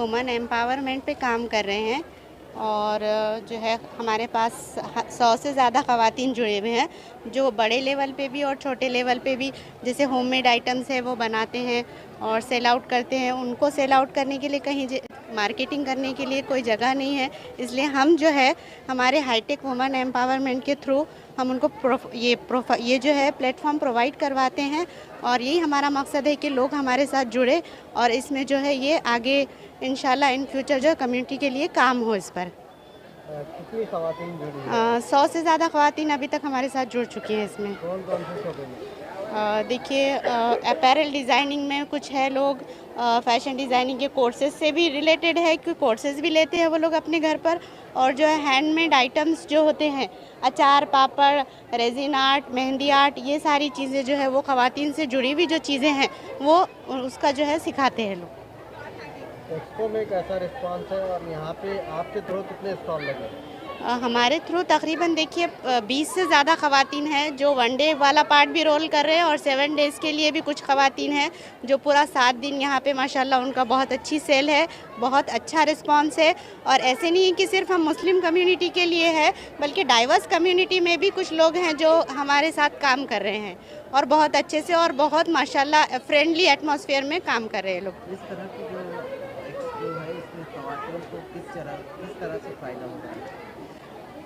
Women empowerment पे काम कर रहे हैं और जो है हमारे पास 100 से ज़्यादा ख़वातीन जुड़े हुए हैं जो बड़े लेवल पे भी और छोटे लेवल पे भी जैसे होममेड आइटम्स है वो बनाते हैं और सेल आउट करते हैं। उनको सेल आउट करने के लिए कहीं मार्केटिंग करने के लिए कोई जगह नहीं है, इसलिए हम जो है हमारे हाईटेक वुमेन एम्पावरमेंट के थ्रू हम उनको ये जो है प्लेटफॉर्म प्रोवाइड करवाते हैं और यही हमारा मकसद है कि लोग हमारे साथ जुड़े और इसमें जो है ये आगे इंशाल्लाह इन फ्यूचर जो कम्युनिटी के लिए काम हो इस पर। कितनी ख़वातीन जुड़ी हैं? 100 से ज़्यादा ख़वातीन अभी तक हमारे साथ जुड़ चुकी हैं इसमें। कौन कौन से शोबे में? देखिए अपैरल डिज़ाइनिंग में कुछ है लोग, फैशन डिज़ाइनिंग के कोर्सेज़ से भी रिलेटेड है कि कोर्सेज़ भी लेते हैं वो लोग अपने घर पर, और जो है हैंडमेड आइटम्स जो होते हैं अचार पापड़, रेजिन आर्ट, मेहंदी आर्ट, ये सारी चीज़ें जो है वो ख़वातीन से जुड़ी हुई जो चीज़ें हैं वो उसका जो है सिखाते हैं लोग। एक्सपो में कैसा रिस्पांस है और यहाँ पे आपके थ्रू कितने स्टॉल लगे? हमारे थ्रू तकरीबन देखिए 20 से ज़्यादा ख़वातीन हैं जो वन डे वाला पार्ट भी रोल कर रहे हैं और 7 डेज़ के लिए भी कुछ ख़वातीन हैं जो पूरा 7 दिन यहाँ पे माशाल्लाह उनका बहुत अच्छी सेल है, बहुत अच्छा रिस्पांस है। और ऐसे नहीं है कि सिर्फ हम मुस्लिम कम्युनिटी के लिए है, बल्कि डाइवर्स कम्युनिटी में भी कुछ लोग हैं जो हमारे साथ काम कर रहे हैं और बहुत अच्छे से और बहुत माशाल्लाह फ्रेंडली एटमॉस्फेयर में काम कर रहे हैं लोग। इस तरह की जो एक्सपो है इसमें ख़वातीन को किस तरह से फ़ायदा होता है?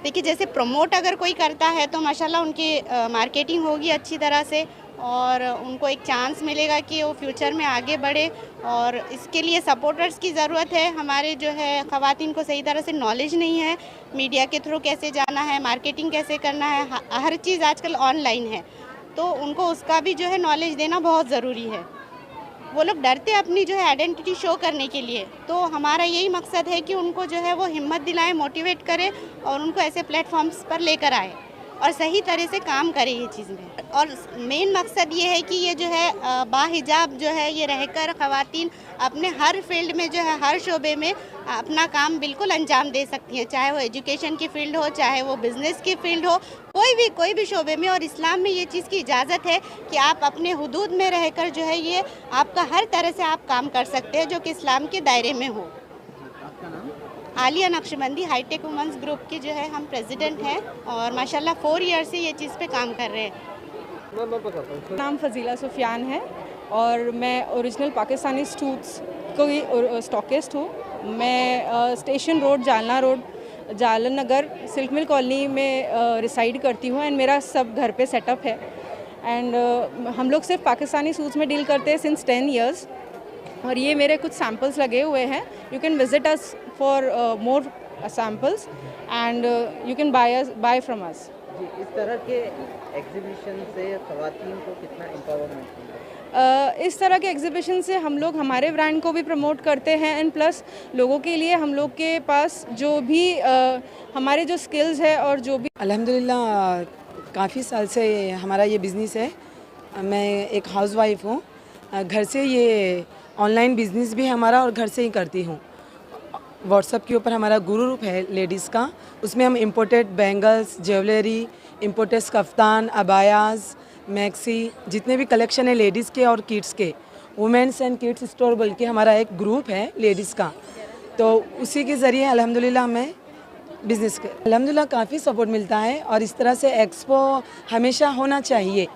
देखिए जैसे प्रमोट अगर कोई करता है तो माशाल्लाह उनकी मार्केटिंग होगी अच्छी तरह से और उनको एक चांस मिलेगा कि वो फ्यूचर में आगे बढ़े, और इसके लिए सपोर्टर्स की ज़रूरत है। हमारे जो है ख़वातीन को सही तरह से नॉलेज नहीं है, मीडिया के थ्रू कैसे जाना है, मार्केटिंग कैसे करना है, हर चीज़ आजकल ऑनलाइन है, तो उनको उसका भी जो है नॉलेज देना बहुत ज़रूरी है। वो लोग डरते हैं अपनी जो है आइडेंटिटी शो करने के लिए, तो हमारा यही मकसद है कि उनको जो है वो हिम्मत दिलाएं, मोटिवेट करें और उनको ऐसे प्लेटफॉर्म्स पर लेकर आए और सही तरह से काम करें ये चीज़ में। और मेन मकसद ये है कि ये जो है बाहिजाब जो है ये रहकर ख़वातीन अपने हर फील्ड में जो है हर शोबे में अपना काम बिल्कुल अंजाम दे सकती हैं, चाहे वो एजुकेशन की फ़ील्ड हो, चाहे वो बिज़नेस की फ़ील्ड हो, कोई भी शोबे में। और इस्लाम में ये चीज़ की इजाज़त है कि आप अपने हुदूद में रहकर जो है ये आपका हर तरह से आप काम कर सकते हैं जो कि इस्लाम के दायरे में हो। आपका नाम? Alia Naqshbandi hi-tech women's group की जो है हम प्रेसिडेंट हैं और माशाल्लाह 4 ईयर से ये चीज़ पे काम कर रहे हैं। मैं बताता हूँ। नाम फजीला सुफियान है और मैं ओरिजिनल पाकिस्तानी सूट्स कोई स्टॉकिस्ट हूँ। मैं स्टेशन रोड, जालना रोड, जालन नगर, सिल्क मिल कॉलोनी में रिसाइड करती हूँ एंड मेरा सब घर पे सेटअप है। एंड हम लोग सिर्फ पाकिस्तानी सूट्स में डील करते हैं सिंस 10 इयर्स और ये मेरे कुछ सैम्पल्स लगे हुए हैं। You can visit us for more samples and you can buy from us. जी, इस तरह के एग्जीबिशन से ख़वातीन को कितना एम्पावरमेंट मिलता है? इस तरह के एग्जीबिशन से हम लोग हमारे ब्रांड को भी प्रमोट करते हैं एंड प्लस लोगों के लिए हम लोग के पास जो भी हमारे जो स्किल्स है और जो भी अल्हम्दुलिल्लाह काफ़ी साल से हमारा ये बिज़नेस है। मैं एक हाउसवाइफ हूँ, घर से ये ऑनलाइन बिज़नेस भी हमारा और घर से ही करती हूँ। व्हाट्सएप के ऊपर हमारा ग्रुप है लेडीज़ का, उसमें हम imported bangles, jewellery, imported kaftan, abayas, maxi, जितने भी कलेक्शन है लेडीज़ के और किड्स के, वुमेंस एंड किड्स स्टोर बोल के हमारा एक ग्रुप है लेडीज़ का, तो उसी के ज़रिए अल्हम्दुलिल्लाह हमें बिज़नेस के अल्हम्दुलिल्लाह काफ़ी सपोर्ट मिलता है। और इस तरह से एक्सपो हमेशा होना चाहिए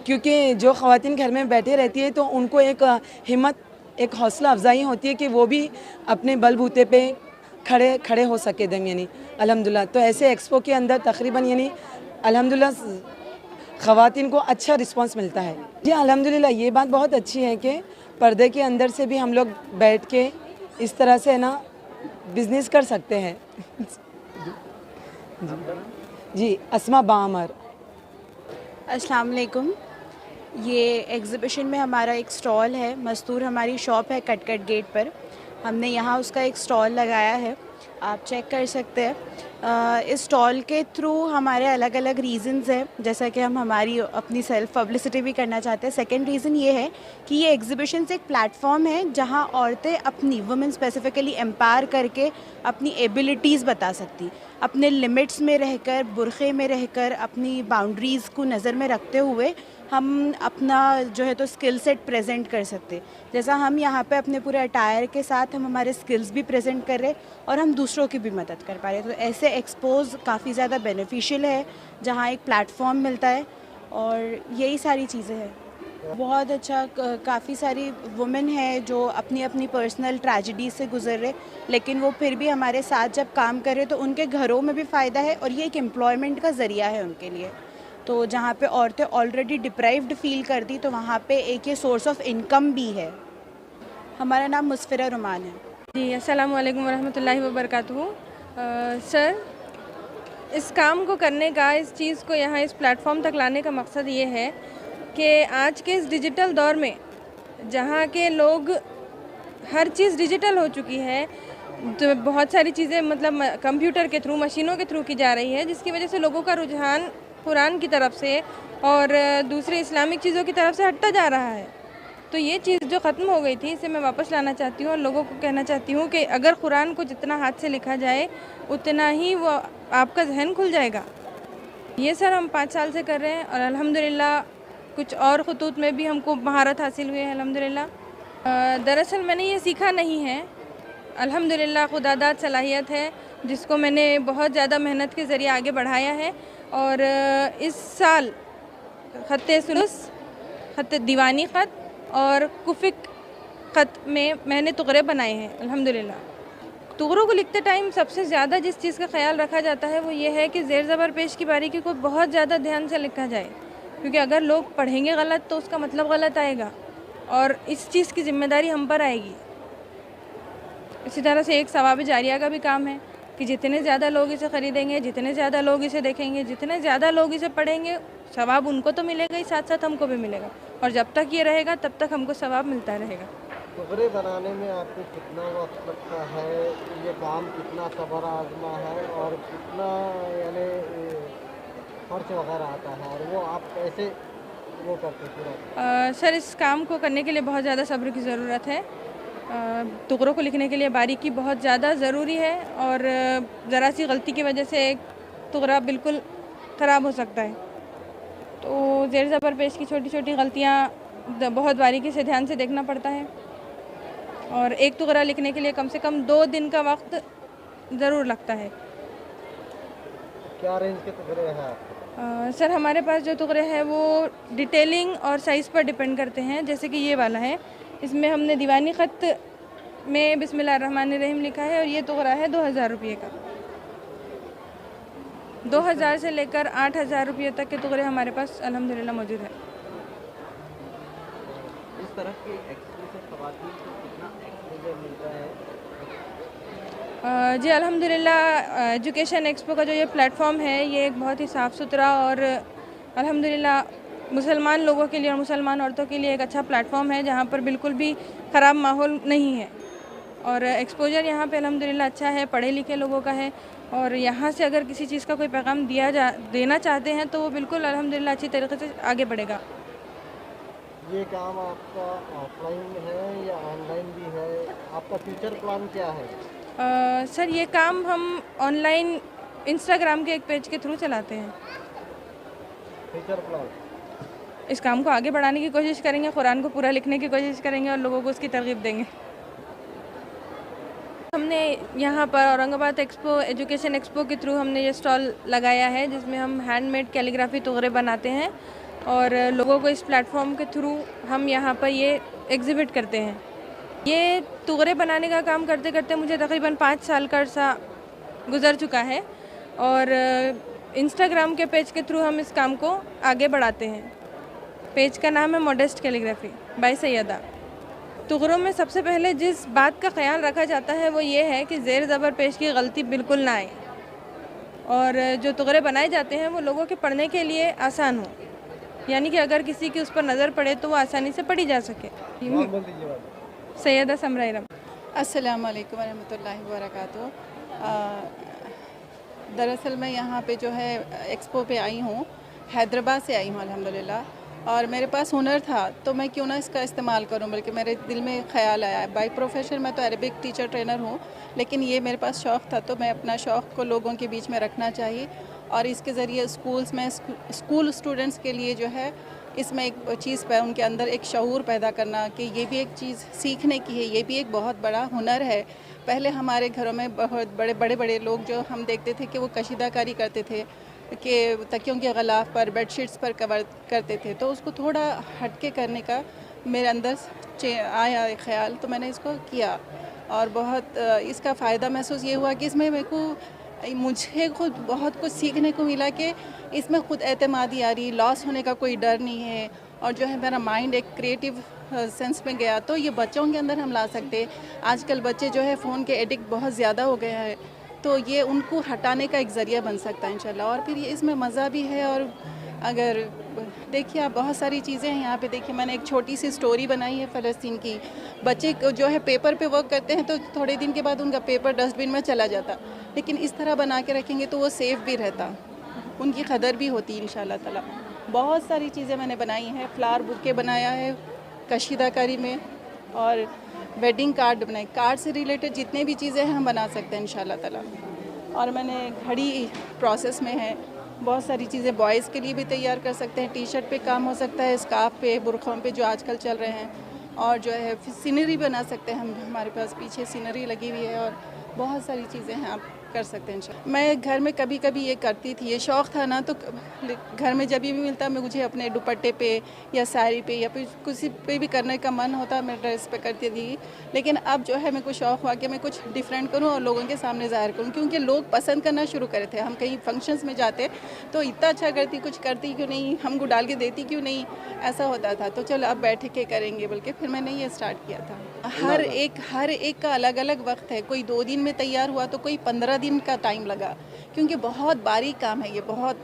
क्योंकि जो ख़वातीन घर में बैठे रहती है तो उनको एक हिम्मत, एक हौसला अफजाई होती है कि वो भी अपने बलबूते पे खड़े हो सके दम यानी अल्हम्दुलिल्लाह। तो ऐसे एक्सपो के अंदर तकरीबन यानी अल्हम्दुलिल्लाह ख़वातीन को अच्छा रिस्पांस मिलता है। जी अल्हम्दुलिल्लाह ये बात बहुत अच्छी है कि पर्दे के अंदर से भी हम लोग बैठ के इस तरह से ना बिज़नेस कर सकते हैं। जी अस्मा बामर। अस्सलाम वालेकुम। ये एग्ज़िबिशन में हमारा एक स्टॉल है, मस्तूर हमारी शॉप है कटकट गेट पर। हमने यहाँ उसका एक स्टॉल लगाया है, आप चेक कर सकते हैं। इस स्टॉल के थ्रू हमारे अलग अलग रीज़न्स हैं, जैसा कि हम हमारी अपनी सेल्फ पब्लिसिटी भी करना चाहते हैं। सेकंड रीज़न ये है कि ये एग्ज़िबिशन एक प्लेटफॉर्म है जहाँ औरतें अपनी वुमेन स्पेसिफ़िकली एम्पावर करके अपनी एबिलिटीज़ बता सकती, अपने लिमिट्स में रहकर, बुरखे में रहकर, अपनी बाउंड्रीज़ को नज़र में रखते हुए हम अपना जो है तो स्किल सेट प्रेजेंट कर सकते। जैसा हम यहाँ पे अपने पूरे अटायर के साथ हम हमारे स्किल्स भी प्रेजेंट कर रहे और हम दूसरों की भी मदद कर पा रहे। तो ऐसे एक्सपोज काफ़ी ज़्यादा बेनिफिशियल है, जहाँ एक प्लेटफॉर्म मिलता है और यही सारी चीज़ें हैं। बहुत अच्छा, काफ़ी सारी वुमेन है जो अपनी अपनी पर्सनल ट्रेजेडी से गुजर रहे, लेकिन वो फिर भी हमारे साथ जब काम कर रहे तो उनके घरों में भी फ़ायदा है और ये एक एम्प्लॉयमेंट का ज़रिया है उनके लिए। तो जहाँ पे औरतें ऑलरेडी डिप्राइव्ड फील करती तो वहाँ पे एक ये सोर्स ऑफ इनकम भी है। हमारा नाम मुस्फिरा रुमान है। जी, अस्सलाम वालेकुम वरहमतुल्लाहि वबरकातुहू। सर, इस काम को करने का, इस चीज़ को यहाँ इस प्लेटफॉर्म तक लाने का मकसद ये है कि आज के इस डिजिटल दौर में जहाँ के लोग, हर चीज़ डिजिटल हो चुकी है, तो बहुत सारी चीज़ें मतलब कंप्यूटर के थ्रू, मशीनों के थ्रू की जा रही है, जिसकी वजह से लोगों का रुझान कुरान की तरफ से और दूसरे इस्लामिक चीज़ों की तरफ से हटता जा रहा है। तो ये चीज़ जो ख़त्म हो गई थी, इसे मैं वापस लाना चाहती हूँ और लोगों को कहना चाहती हूँ कि अगर कुरान को जितना हाथ से लिखा जाए उतना ही वो आपका जहन खुल जाएगा। ये सर हम 5 साल से कर रहे हैं और अल्हम्दुलिल्लाह कुछ और ख़ुतूत में भी हमको महारत हासिल हुई है अल्हम्दुलिल्लाह। दरअसल मैंने ये सीखा नहीं है, अल्हम्दुलिल्लाह खुदादाद सलाहियत है जिसको मैंने बहुत ज़्यादा मेहनत के ज़रिए आगे बढ़ाया है। और इस साल ख़त्ते सुलूस, ख़त्ते दीवानी ख़त और कुफ़िक ख़त में मैंने तुगरे बनाए हैं अल्हम्दुलिल्लाह। तुगरों को लिखते टाइम सबसे ज़्यादा जिस चीज़ का ख्याल रखा जाता है वो ये है कि ज़ेर ज़बर पेश की बारीकी को बहुत ज़्यादा ध्यान से लिखा जाए, क्योंकि अगर लोग पढ़ेंगे गलत तो उसका मतलब गलत आएगा और इस चीज़ की ज़िम्मेदारी हम पर आएगी। इसी तरह से एक सवाब जारिया का भी काम है कि जितने ज़्यादा लोग इसे ख़रीदेंगे, जितने ज़्यादा लोग इसे देखेंगे, जितने ज़्यादा लोग इसे पढ़ेंगे, सवाब उनको तो मिलेगा ही, साथ साथ हमको भी मिलेगा। और जब तक ये रहेगा तब तक हमको सवाब मिलता रहेगा। तुगरे बनाने में आपको कितना वक्त लगता है, ये काम कितना सब्र आजमा है और कितना यानी खर्च वगैरह आता है, और वो आप कैसे वो करते पूरा? सर, इस काम को करने के लिए बहुत ज़्यादा सब्र की ज़रूरत है। तुगरों को लिखने के लिए बारीकी बहुत ज़्यादा ज़रूरी है और ज़रा सी गलती की वजह से एक तुगरा बिल्कुल ख़राब हो सकता है। तो ज़ेर ज़बर पेश की छोटी छोटी गलतियाँ बहुत बारीकी से ध्यान से देखना पड़ता है और एक तुगरा लिखने के लिए कम से कम 2 दिन का वक्त ज़रूर लगता है। क्या रेंज के तुगरे हैं आपके? सर, हमारे पास जो तुगरे हैं वो डिटेलिंग और साइज़ पर डिपेंड करते हैं। जैसे कि ये वाला है, इसमें हमने दीवानी ख़त में बिस्मिल्लाहिर्रहमानिर्रहीम लिखा है और ये तुगरा है 2000 रुपये का। 2000 से लेकर 8000 रुपये तक के तुगरे हमारे पास अल्हम्दुलिल्लाह मौजूद है। इस तरह के एक्सपो से ख़वातीन को कितना एक्सपोजर मिलता है? जी अल्हम्दुलिल्लाह, एजुकेशन एक्सपो का जो ये प्लेटफॉर्म है ये एक बहुत ही साफ़ सुथरा और अल्हम्दुलिल्लाह मुसलमान लोगों के लिए और मुसलमान औरतों के लिए एक अच्छा प्लेटफॉर्म है, जहाँ पर बिल्कुल भी ख़राब माहौल नहीं है और एक्सपोजर यहाँ पे अल्हम्दुलिल्लाह अच्छा है, पढ़े लिखे लोगों का है। और यहाँ से अगर किसी चीज़ का कोई पैगाम देना चाहते हैं तो वो बिल्कुल अल्हम्दुलिल्लाह अच्छी तरीके से आगे बढ़ेगा। ये काम आपका ऑफलाइन है या ऑनलाइन भी है? आपका फ्यूचर प्लान क्या है? सर, ये काम हम ऑनलाइन इंस्टाग्राम के एक पेज के थ्रू चलाते हैं। Future plan? इस काम को आगे बढ़ाने की कोशिश करेंगे, कुरान को पूरा लिखने की कोशिश करेंगे और लोगों को उसकी तरगीब देंगे। हमने यहाँ पर औरंगाबाद एक्सपो, एजुकेशन एक्सपो के थ्रू हमने ये स्टॉल लगाया है जिसमें हम हैंडमेड कैलीग्राफी तुगरे बनाते हैं और लोगों को इस प्लेटफॉर्म के थ्रू हम यहाँ पर ये एग्ज़िबिट करते हैं। ये तुगरे बनाने का काम करते करते मुझे तकरीबन 5 साल का अर्सा गुज़र चुका है और इंस्टाग्राम के पेज के थ्रू हम इस काम को आगे बढ़ाते हैं। पेज का नाम है मॉडेस्ट कैलीग्राफी बाय सैयदा। तुगरों में सबसे पहले जिस बात का ख्याल रखा जाता है वो ये है कि ज़ेर ज़बर पेश की गलती बिल्कुल ना आए और जो तुगरे बनाए जाते हैं वो लोगों के पढ़ने के लिए आसान हो, यानी कि अगर किसी की उस पर नज़र पड़े तो वो आसानी से पढ़ी जा सके। सैयदा समरा इरम। अस्सलाम वालेकुम वरहमतुल्लाहि वबरकातुहू। दरअसल मैं यहाँ पे जो है एक्सपो पे आई हूँ, हैदराबाद से आई हूँ अल्हम्दुलिल्लाह, और मेरे पास हुनर था तो मैं क्यों ना इसका इस्तेमाल करूं, बल्कि मेरे दिल में ख्याल आया। बाय प्रोफेशन मैं तो अरबिक टीचर ट्रेनर हूं, लेकिन ये मेरे पास शौक़ था तो मैं अपना शौक़ को लोगों के बीच में रखना चाहिए और इसके ज़रिए स्कूल्स में स्कूल स्टूडेंट्स के लिए जो है इसमें एक चीज़ पर उनके अंदर एक शऊर पैदा करना कि ये भी एक चीज़ सीखने की है, ये भी एक बहुत बड़ा हुनर है। पहले हमारे घरों में बहुत बड़े बड़े लोग जो हम देखते थे कि वो कशीदाकारी करते थे कि तकियों के ग़िलाफ़ पर, बेडशीट्स पर कवर करते थे, तो उसको थोड़ा हटके करने का मेरे अंदर आया ख़्याल, तो मैंने इसको किया और बहुत इसका फ़ायदा महसूस ये हुआ कि इसमें मुझे खुद बहुत कुछ सीखने को मिला कि इसमें खुद एतमादी आ रही, लॉस होने का कोई डर नहीं है और जो है मेरा माइंड एक क्रिएटिव सेंस में गया, तो ये बच्चों के अंदर हम ला सकते हैं। आजकल बच्चे जो है फ़ोन के एडिक्ट बहुत ज़्यादा हो गए हैं, तो ये उनको हटाने का एक ज़रिया बन सकता है इंशाल्लाह। और फिर ये इसमें मज़ा भी है और अगर देखिए आप बहुत सारी चीज़ें हैं यहाँ पे। देखिए मैंने एक छोटी सी स्टोरी बनाई है फ़लस्तीन की। बच्चे जो है पेपर पे वर्क करते हैं तो थोड़े दिन के बाद उनका पेपर डस्टबिन में चला जाता, लेकिन इस तरह बना के रखेंगे तो वो सेफ़ भी रहता, उनकी कदर भी होती इंशाल्लाह ताला। बहुत सारी चीज़ें मैंने बनाई हैं, फ्लावर बुके बनाया है कशीदाकारी में और वेडिंग कार्ड बनाए। कार्ड से रिलेटेड जितने भी चीज़ें हैं हम बना सकते हैं इंशाल्लाह ताला। और मैंने घड़ी प्रोसेस में है, बहुत सारी चीज़ें बॉयज़ के लिए भी तैयार कर सकते हैं। टी शर्ट पे काम हो सकता है, स्कार्फ पे, बुरखों पे जो आजकल चल रहे हैं, और जो है सीनरी बना सकते हैं हम। हमारे पास पीछे सीनरी लगी हुई है और बहुत सारी चीज़ें हैं, आप कर सकते हैं इंशाल्लाह। मैं घर में कभी कभी ये करती थी, ये शौक़ था ना, तो घर में जब भी मिलता मैं मुझे अपने दुपट्टे पे या साड़ी पे या फिर किसी पे भी करने का मन होता मैं ड्रेस पे करती थी। लेकिन अब जो है मेरे को शौक़ हुआ कि मैं कुछ डिफरेंट करूं और लोगों के सामने ज़ाहिर करूं, क्योंकि लोग पसंद करना शुरू करे थे। हम कहीं फंक्शंस में जाते तो इतना अच्छा करती, कुछ करती क्यों नहीं, हमको डाल के देती क्यों नहीं, ऐसा होता था। तो चलो अब बैठ के करेंगे बोल के फिर मैंने ये स्टार्ट किया था। हर एक का अलग अलग वक्त है, कोई 2 दिन में तैयार हुआ तो कोई 15 दिन का टाइम लगा, क्योंकि बहुत बारीक काम है ये, बहुत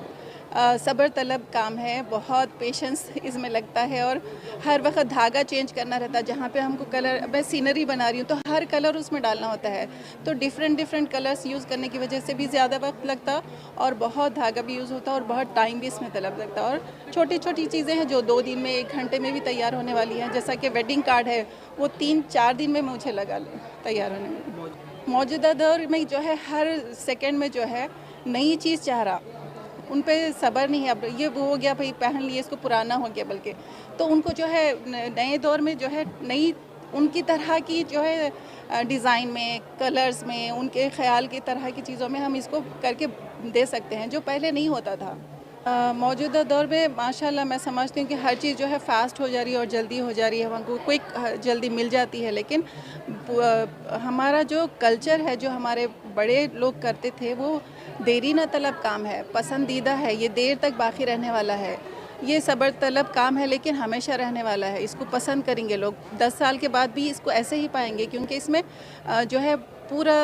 सब्र तलब काम है, बहुत पेशेंस इसमें लगता है और हर वक्त धागा चेंज करना रहता है। जहाँ पे हमको कलर, मैं सीनरी बना रही हूँ तो हर कलर उसमें डालना होता है, तो डिफरेंट कलर्स यूज़ करने की वजह से भी ज़्यादा वक्त लगता और बहुत धागा भी यूज़ होता और बहुत टाइम भी इसमें तलब लगता। और छोटी छोटी चीज़ें हैं जो 2 दिन में 1 घंटे में भी तैयार होने वाली हैं, जैसा कि वेडिंग कार्ड है वो 3-4 दिन में मुझे लगा तैयार होने में। मौजूदा दौर में जो है हर सेकंड में जो है नई चीज़ चाह रहा, उन पे सब्र नहीं है। अब ये वो हो गया भाई पहन लिए, इसको पुराना हो गया, बल्कि तो उनको जो है नए दौर में जो है नई उनकी तरह की जो है डिज़ाइन में, कलर्स में, उनके ख़्याल की तरह की चीज़ों में हम इसको करके दे सकते हैं जो पहले नहीं होता था। मौजूदा दौर में माशाल्लाह मैं समझती हूँ कि हर चीज़ जो है फ़ास्ट हो जा रही है और जल्दी हो जा रही है, हमको क्विक जल्दी मिल जाती है। लेकिन हमारा जो कल्चर है, जो हमारे बड़े लोग करते थे, वो देरी न तलब काम है, पसंदीदा है, ये देर तक बाकी रहने वाला है। ये सब्र तलब काम है लेकिन हमेशा रहने वाला है, इसको पसंद करेंगे लोग। 10 साल के बाद भी इसको ऐसे ही पाएंगे, क्योंकि इसमें जो है पूरा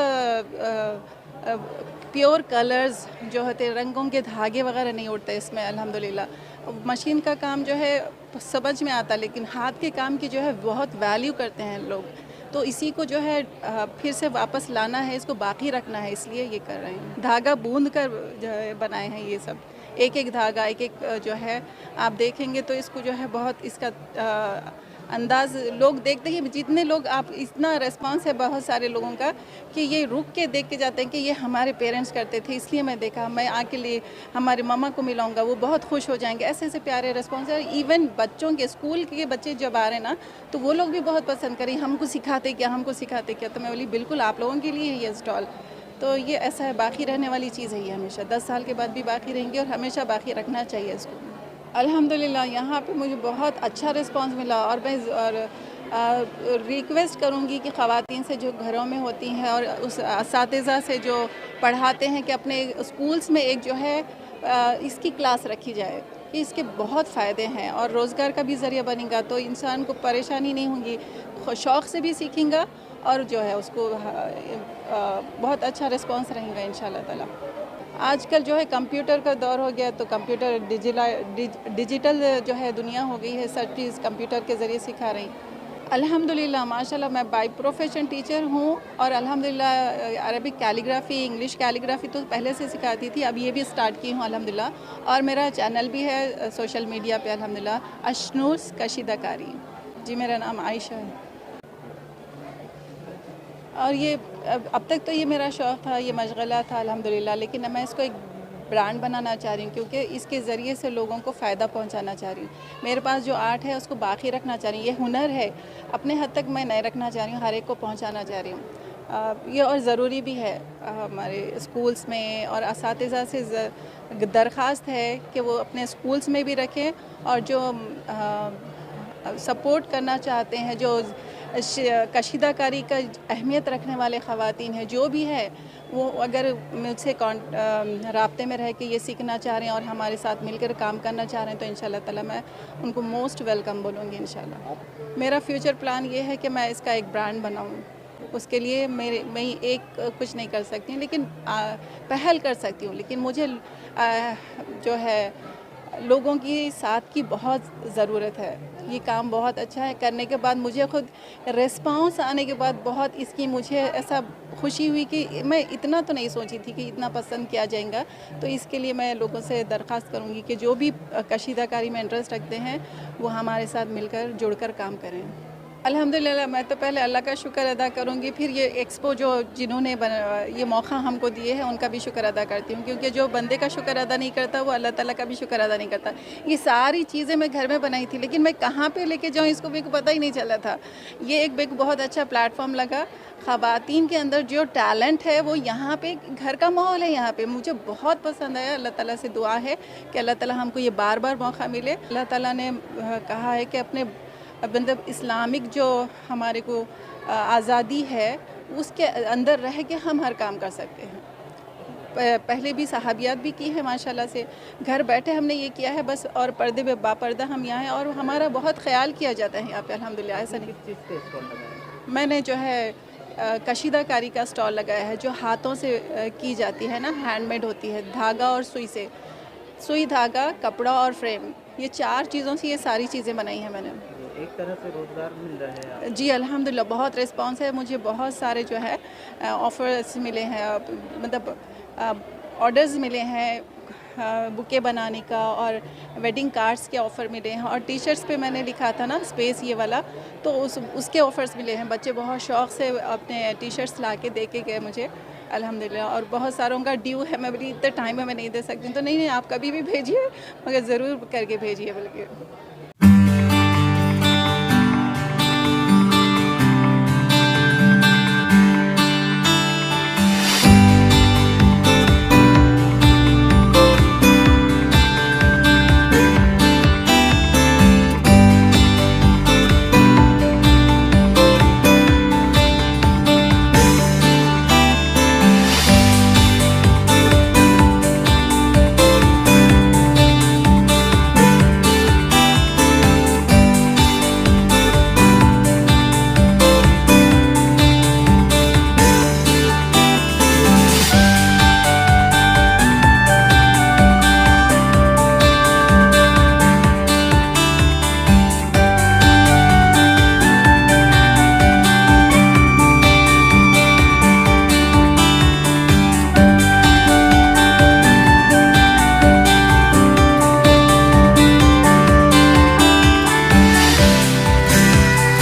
प्योर कलर्स जो होते हैं, रंगों के धागे वगैरह नहीं उड़ते इसमें अल्हम्दुलिल्लाह। मशीन का काम जो है समझ में आता, लेकिन हाथ के काम की जो है बहुत वैल्यू करते हैं लोग, तो इसी को जो है फिर से वापस लाना है, इसको बाकी रखना है, इसलिए ये कर रहे हैं। धागा बूंद कर जो है बनाए हैं ये सब, एक धागा एक जो है आप देखेंगे तो इसको जो है बहुत इसका अंदाज़ लोग देखते हैं। जितने लोग आप, इतना रिस्पांस है बहुत सारे लोगों का कि ये रुक के देख के जाते हैं कि ये हमारे पेरेंट्स करते थे, इसलिए मैं देखा, मैं आके लिए हमारे मम्मा को मिलाऊंगा, वो बहुत खुश हो जाएंगे। ऐसे ऐसे प्यारे रिस्पांस है। इवन बच्चों के स्कूल के बच्चे जब आ रहे हैं ना, तो वो लोग भी बहुत पसंद करें, हमको सिखाते क्या, हमको सिखाते क्या। तो मैं बोली बिल्कुल आप लोगों के लिए है ये स्टॉल। तो ये ऐसा है, बाकी रहने वाली चीज़ है ये, हमेशा 10 साल के बाद भी बाकी रहेंगी और हमेशा बाकी रखना चाहिए इसको। अल्हम्दुलिल्लाह यहाँ पे मुझे बहुत अच्छा रिस्पांस मिला और मैं रिक्वेस्ट करूँगी कि ख़वातीन से जो घरों में होती हैं और उस असातिज़ा से जो पढ़ाते हैं कि अपने स्कूल्स में एक जो है इसकी क्लास रखी जाए, कि इसके बहुत फ़ायदे हैं और रोज़गार का भी ज़रिया बनेगा, तो इंसान को परेशानी नहीं होगी, शौक़ से भी सीखेंगा और जो है उसको बहुत अच्छा रिस्पांस रहेगा इंशाल्लाह ताला। आजकल जो है कंप्यूटर का दौर हो गया, तो कंप्यूटर डिजिटल जो है दुनिया हो गई है, सब चीज़ कंप्यूटर के ज़रिए सिखा रही। अल्हम्दुलिल्लाह माशाल्लाह मैं बाय प्रोफेशन टीचर हूँ और अल्हम्दुलिल्लाह अरबिक कैलीग्राफ़ी, इंग्लिश कैलीग्राफ़ी तो पहले से सिखाती थी, अब ये भी स्टार्ट की हूँ अल्हम्दुलिल्लाह। और मेरा चैनल भी है सोशल मीडिया पे अल्हम्दुलिल्लाह, अशनूस कशीदाकारी। जी मेरा नाम आयशा है। और ये अब तक तो ये मेरा शौक़ था, ये मशगला था अल्हम्दुलिल्लाह, लेकिन मैं इसको एक ब्रांड बनाना चाह रही हूँ, क्योंकि इसके ज़रिए से लोगों को फ़ायदा पहुँचाना चाह रही हूँ। मेरे पास जो आर्ट है उसको बाकी रखना चाह रही हूँ, ये हुनर है, अपने हद तक मैं नहीं रखना चाह रही हूँ, हर एक को पहुँचाना चाह रही हूँ। ये और ज़रूरी भी है हमारे स्कूल्स में, और असातिज़ा से दरख्वास्त है कि वो अपने स्कूल्स में भी रखें, और जो सपोर्ट करना चाहते हैं, जो कशीदाकारी का अहमियत रखने वाले ख़वातीन हैं, जो भी है वो अगर मुझसे राब्ते में रह के ये सीखना चाह रहे हैं और हमारे साथ मिलकर काम करना चाह रहे हैं, तो इंशाल्लाह ताला मैं उनको मोस्ट वेलकम बोलूँगी इंशाल्लाह। मेरा फ्यूचर प्लान ये है कि मैं इसका एक ब्रांड बनाऊँ। उसके लिए मैं एक कुछ नहीं कर सकती हूँ, लेकिन पहल कर सकती हूँ, लेकिन मुझे जो है लोगों की साथ की बहुत ज़रूरत है। ये काम बहुत अच्छा है, करने के बाद मुझे खुद रिस्पांस आने के बाद बहुत इसकी मुझे ऐसा खुशी हुई कि मैं इतना तो नहीं सोची थी कि इतना पसंद किया जाएगा। तो इसके लिए मैं लोगों से दरख्वास्त करूँगी कि जो भी कशीदाकारी में इंटरेस्ट रखते हैं वो हमारे साथ मिलकर जुड़कर काम करें। अल्हम्दुलिल्लाह, मैं तो पहले अल्लाह का शुक्र अदा करूँगी, फिर ये एक्सपो जो जिन्होंने ये मौका हमको दिए हैं उनका भी शुक्र अदा करती हूँ, क्योंकि जो बंदे का शुक्र अदा नहीं करता वो अल्लाह ताला का भी शुक्र अदा नहीं करता। ये सारी चीज़ें मैं घर में बनाई थी, लेकिन मैं कहाँ पे लेके जाऊँ इसको मेरे को पता ही नहीं चला था। ये एक बहुत अच्छा प्लेटफॉर्म लगा। ख़वातीन के अंदर जो टैलेंट है वो यहाँ पे घर का माहौल है, यहाँ पे मुझे बहुत पसंद आया। अल्लाह ताला से दुआ है कि अल्लाह ताला हमको ये बार बार मौका मिले। अल्लाह ताला ने कहा है कि अपने मतलब इस्लामिक जो हमारे को आज़ादी है उसके अंदर रह के हम हर काम कर सकते हैं। पहले भी सहाबियात भी की है माशाल्लाह से, घर बैठे हमने ये किया है बस, और पर्दे में बापर्दा हम यहाँ हैं और हमारा बहुत ख्याल किया जाता है यहाँ पे अल्हम्दुलिल्लाह। ऐसा नहीं, मैंने जो है कशीदाकारी का स्टॉल लगाया है, जो हाथों से की जाती है ना, हैंडमेड होती है, धागा और सुई से, सुई धागा, कपड़ा और फ्रेम, ये 4 चीज़ों से ये सारी चीज़ें बनाई हैं मैंने। एक तरह से रोज़गार मिल रहा है जी अल्हम्दुलिल्लाह, बहुत रिस्पांस है। मुझे बहुत सारे जो है ऑफ़र्स मिले हैं, मतलब ऑर्डर्स मिले हैं बुके बनाने का, और वेडिंग कार्ड्स के ऑफ़र मिले हैं, और टी शर्ट्स पे मैंने लिखा था ना स्पेस ये वाला, तो उसके ऑफ़र्स मिले हैं। बच्चे बहुत शौक़ से अपने टी शर्ट्स ला के दे के गए मुझे अल्हम्दुलिल्लाह, और बहुत सारों का ड्यू है। मैं बोली इतने टाइम में मैं नहीं दे सकती, तो नहीं आप कभी भी भेजिए, मगर ज़रूर करके भेजिए बल्कि।